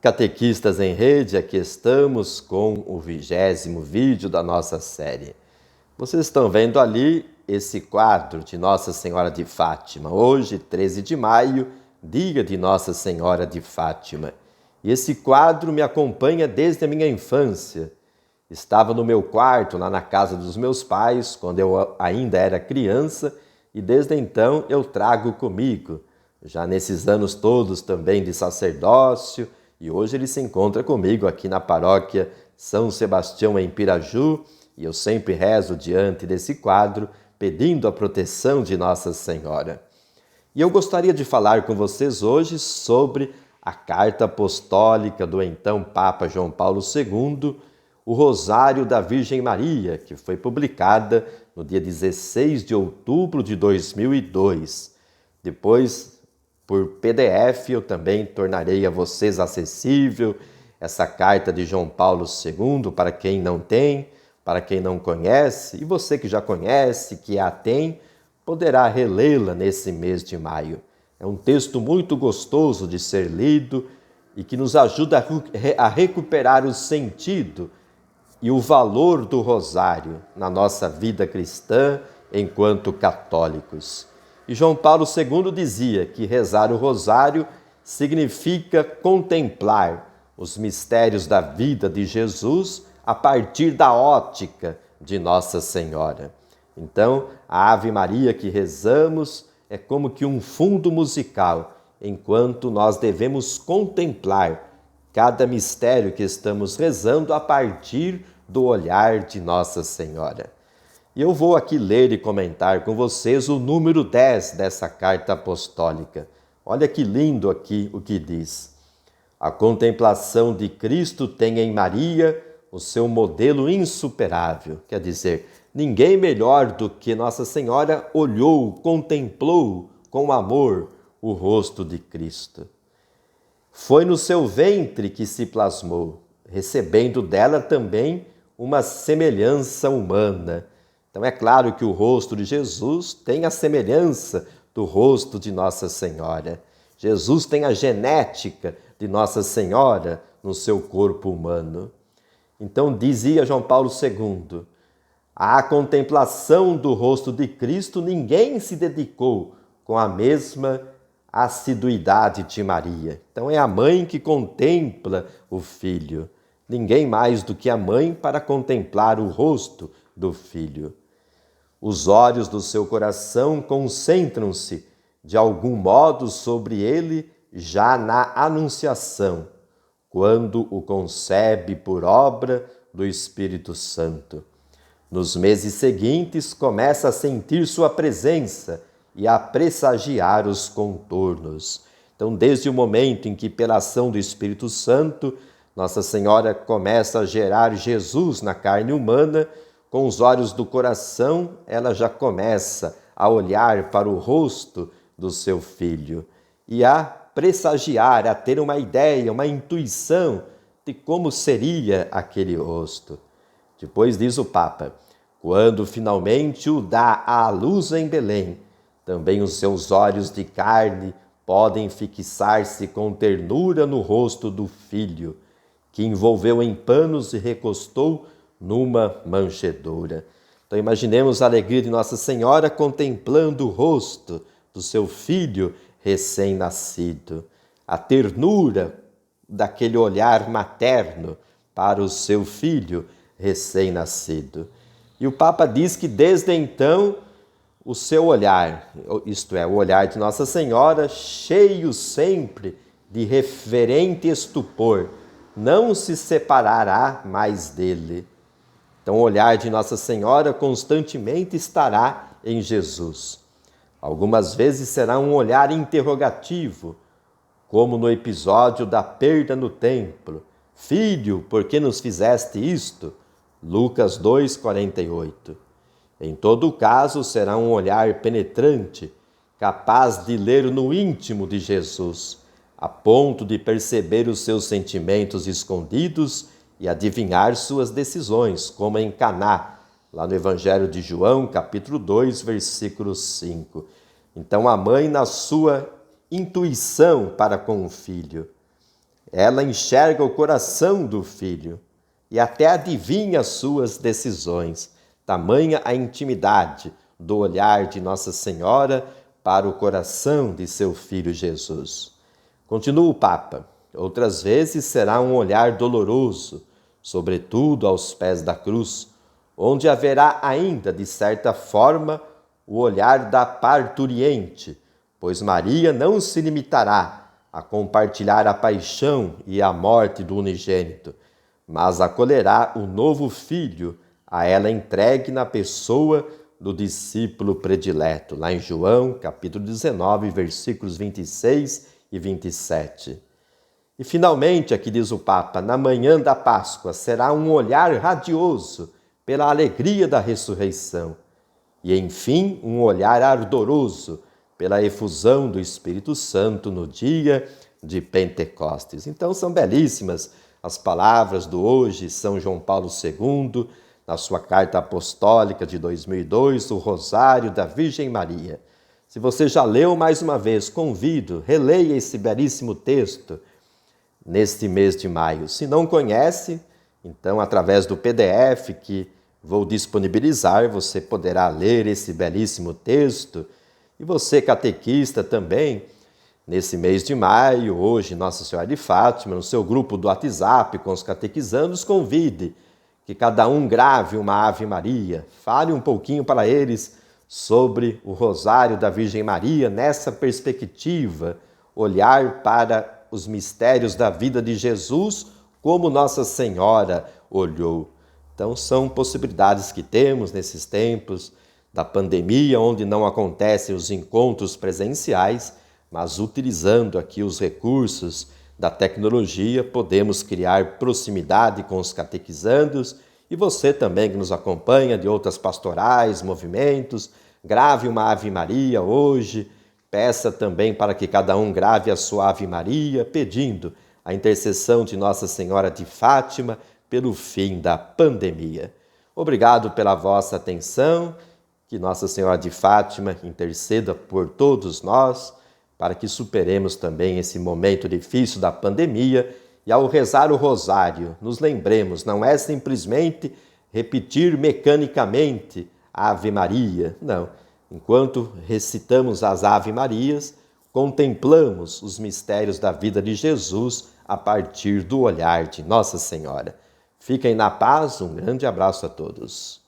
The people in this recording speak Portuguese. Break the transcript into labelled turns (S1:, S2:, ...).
S1: Catequistas em Rede, aqui estamos com o 20º vídeo da nossa série. Vocês estão vendo ali esse quadro de Nossa Senhora de Fátima. Hoje, 13 de maio, dia de Nossa Senhora de Fátima. E esse quadro me acompanha desde a minha infância. Estava no meu quarto, lá na casa dos meus pais, quando eu ainda era criança, e desde então eu trago comigo. Já nesses anos todos também de sacerdócio, e hoje ele se encontra comigo aqui na paróquia São Sebastião em Piraju, e eu sempre rezo diante desse quadro, pedindo a proteção de Nossa Senhora. E eu gostaria de falar com vocês hoje sobre a carta apostólica do então Papa João Paulo II, o Rosário da Virgem Maria, que foi publicada no dia 16 de outubro de 2002. Depois, por PDF, eu também tornarei a vocês acessível essa carta de João Paulo II para quem não tem, para quem não conhece, e você que já conhece, que a tem, poderá relê-la nesse mês de maio. É um texto muito gostoso de ser lido e que nos ajuda a recuperar o sentido e o valor do rosário na nossa vida cristã enquanto católicos. E João Paulo II dizia que rezar o rosário significa contemplar os mistérios da vida de Jesus a partir da ótica de Nossa Senhora. Então, a Ave Maria que rezamos é como que um fundo musical, enquanto nós devemos contemplar cada mistério que estamos rezando a partir do olhar de Nossa Senhora. E eu vou aqui ler e comentar com vocês o número 10 dessa carta apostólica. Olha que lindo aqui o que diz. A contemplação de Cristo tem em Maria o seu modelo insuperável. Quer dizer, ninguém melhor do que Nossa Senhora olhou, contemplou com amor o rosto de Cristo. Foi no seu ventre que se plasmou, recebendo dela também uma semelhança humana. Então é claro que o rosto de Jesus tem a semelhança do rosto de Nossa Senhora. Jesus tem a genética de Nossa Senhora no seu corpo humano. Então dizia João Paulo II, à contemplação do rosto de Cristo ninguém se dedicou com a mesma assiduidade de Maria. Então é a mãe que contempla o filho. Ninguém mais do que a mãe para contemplar o rosto do filho. Os olhos do seu coração concentram-se, de algum modo, sobre ele já na Anunciação, quando o concebe por obra do Espírito Santo. Nos meses seguintes, começa a sentir sua presença e a pressagiar os contornos. Então, desde o momento em que, pela ação do Espírito Santo, Nossa Senhora começa a gerar Jesus na carne humana, com os olhos do coração, ela já começa a olhar para o rosto do seu filho e a pressagiar, a ter uma ideia, uma intuição de como seria aquele rosto. Depois diz o Papa, quando finalmente o dá à luz em Belém, também os seus olhos de carne podem fixar-se com ternura no rosto do filho, que envolveu em panos e recostou numa manjedoura. Então imaginemos a alegria de Nossa Senhora contemplando o rosto do seu filho recém-nascido, a ternura daquele olhar materno para o seu filho recém-nascido. E o Papa diz que desde então o seu olhar, isto é, o olhar de Nossa Senhora, cheio sempre de reverente estupor, não se separará mais dele. Então o olhar de Nossa Senhora constantemente estará em Jesus. Algumas vezes será um olhar interrogativo, como no episódio da perda no templo. Filho, por que nos fizeste isto? Lucas 2,48. Em todo caso, será um olhar penetrante, capaz de ler no íntimo de Jesus, a ponto de perceber os seus sentimentos escondidos e adivinhar suas decisões, como em Caná, lá no Evangelho de João, capítulo 2, versículo 5. Então a mãe, na sua intuição para com o filho, Ela enxerga o coração do filho e até adivinha as suas decisões. Tamanha a intimidade do olhar de Nossa Senhora para o coração de seu filho Jesus. Continua o Papa. Outras vezes será um olhar doloroso, sobretudo aos pés da cruz, onde haverá ainda, de certa forma, o olhar da parturiente, pois Maria não se limitará a compartilhar a paixão e a morte do unigênito, mas acolherá o novo filho a ela entregue na pessoa do discípulo predileto, lá em João, capítulo 19, versículos 26 e 27. E finalmente, aqui diz o Papa, na manhã da Páscoa será um olhar radioso pela alegria da ressurreição e, enfim, um olhar ardoroso pela efusão do Espírito Santo no dia de Pentecostes. Então são belíssimas as palavras do hoje São João Paulo II, na sua carta apostólica de 2002, o Rosário da Virgem Maria. Se você já leu mais uma vez, convido, releia esse belíssimo texto neste mês de maio. Se não conhece, então através do PDF que vou disponibilizar, você poderá ler esse belíssimo texto. E você, catequista, também, nesse mês de maio, hoje, Nossa Senhora de Fátima, no seu grupo do WhatsApp com os catequizandos, convide que cada um grave uma Ave Maria, fale um pouquinho para eles sobre o Rosário da Virgem Maria, nessa perspectiva, olhar para os mistérios da vida de Jesus, como Nossa Senhora olhou. Então, são possibilidades que temos nesses tempos da pandemia, onde não acontecem os encontros presenciais, mas utilizando aqui os recursos da tecnologia, podemos criar proximidade com os catequizandos e você também que nos acompanha de outras pastorais, movimentos, grave uma Ave Maria hoje, peça também para que cada um grave a sua Ave Maria, pedindo a intercessão de Nossa Senhora de Fátima pelo fim da pandemia. Obrigado pela vossa atenção, que Nossa Senhora de Fátima interceda por todos nós, para que superemos também esse momento difícil da pandemia e ao rezar o rosário, nos lembremos, não é simplesmente repetir mecanicamente a Ave Maria, não. Enquanto recitamos as Ave Marias, contemplamos os mistérios da vida de Jesus a partir do olhar de Nossa Senhora. Fiquem na paz, um grande abraço a todos.